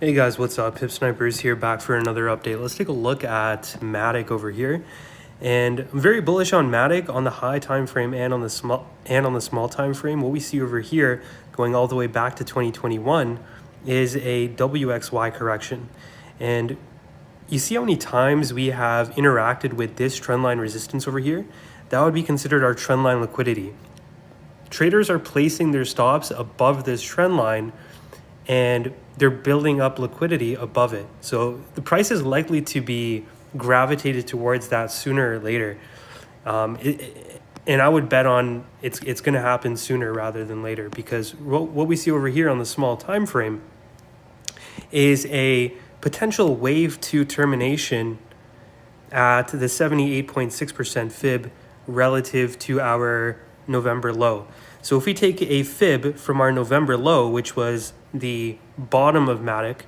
Hey guys, what's up? PipSnipers here, back for another update. Let's take a look at Madic over here. And I'm very bullish on Madic on the high time frame and on the small time frame. What we see over here going all the way back to 2021 is a WXY correction. And you see how many times we have interacted with this trendline resistance over here? That would be considered our trendline liquidity. Traders are placing their stops above this trend line and they're building up liquidity above it. So the price is likely to be gravitated towards that sooner or later. And I would bet on it's going to happen sooner rather than later, because what we see over here on the small time frame is a potential wave 2 termination at the 78.6% fib relative to our November low. So if we take a fib from our November low, which was the bottom of Madic,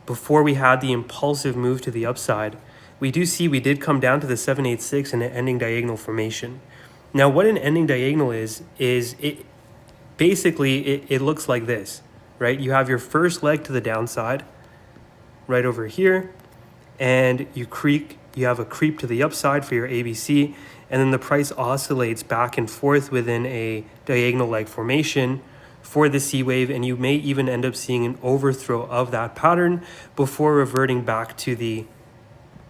before we had the impulsive move to the upside, we do see we did come down to the 786 in an ending diagonal formation. Now what an ending diagonal is it basically it looks like this, right? You have your first leg to the downside right over here, and you have a creep to the upside for your ABC, and then the price oscillates back and forth within a diagonal leg formation for the C wave, and you may even end up seeing an overthrow of that pattern before reverting back to the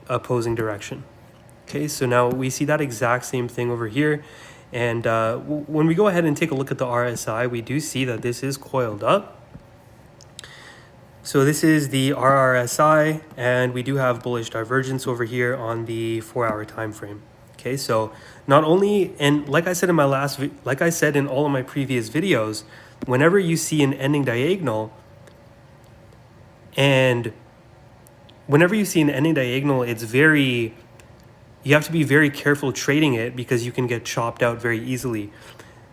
opposing direction. Okay, so now we see that exact same thing over here, and when we go ahead and take a look at the RSI, we do see that this is coiled up. So this is the RRSI, and we do have bullish divergence over here on the 4-hour time frame. Okay, so not only, and like I said in all of my previous videos, whenever you see an ending diagonal, it's you have to be very careful trading it, because you can get chopped out very easily.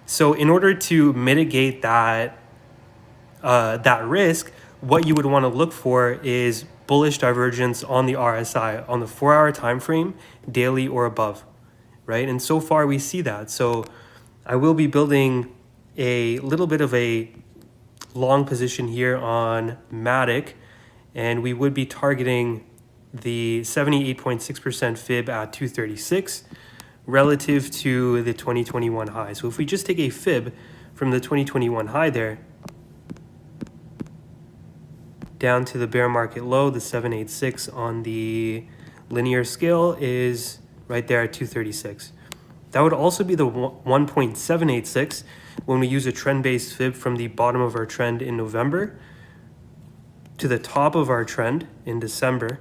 So in order to mitigate that risk, what you would want to look for is bullish divergence on the RSI on the 4-hour time frame, daily or above, right? And so far we see that. So I will be building a little bit of a long position here on Madic, and we would be targeting the 78.6% fib at 236 relative to the 2021 high. So if we just take a fib from the 2021 high there down to the bear market low, the 786 on the linear scale is right there at 236. That would also be the 1.786 when we use a trend-based fib from the bottom of our trend in November to the top of our trend in December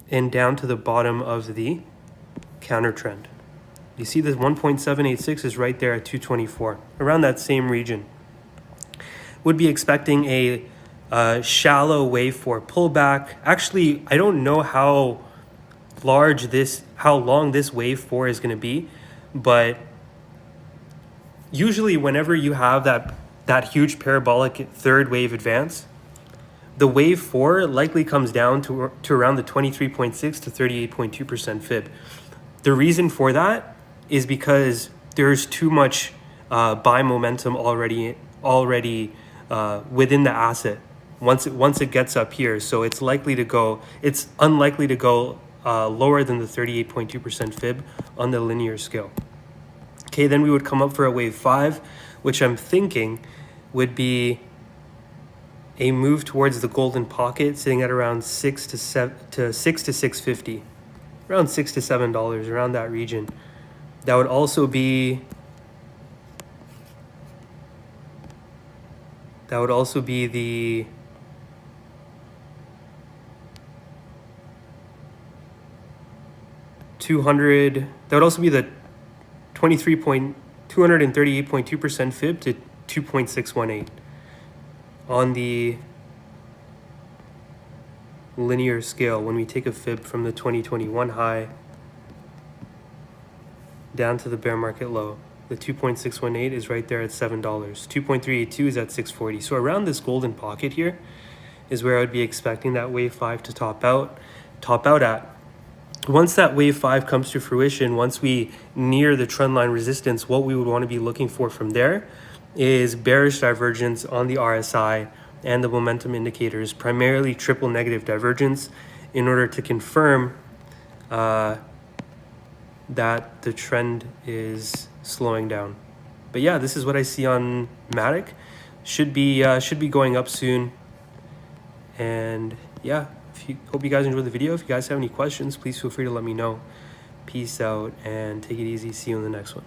and down to the bottom of the counter trend. You see this 1.786 is right there at 224, around that same region. Would be expecting a shallow wave 4 pullback. Actually, I don't know how long this wave 4 is going to be, but usually whenever you have that huge parabolic third wave advance, the wave 4 likely comes down to around the 23.6 to 38.2% fib. The reason for that is because there's too much buy momentum already within the asset once it gets up here. So it's unlikely to go lower than the 38.2% fib on the linear scale. Okay, then we would come up for a wave 5, which I'm thinking would be a move towards the golden pocket, sitting at around 6 to 650, around $6 to $7, around that region. That would also be the that would also be the 238.2% fib to 2.618 on the linear scale. When we take a fib from the 2021 high down to the bear market low, the 2.618 is right there at $7. 2.382 is at 640. So around this golden pocket here is where I would be expecting that wave 5 to top out at. Once that wave 5 comes to fruition, once we near the trendline resistance, what we would want to be looking for from there is bearish divergence on the RSI and the momentum indicators, primarily triple negative divergence, in order to confirm that the trend is slowing down. But yeah, this is what I see on Matic. Should be going up soon. And yeah, hope you guys enjoyed the video. If you guys have any questions, please feel free to let me know. Peace out and take it easy. See you in the next one.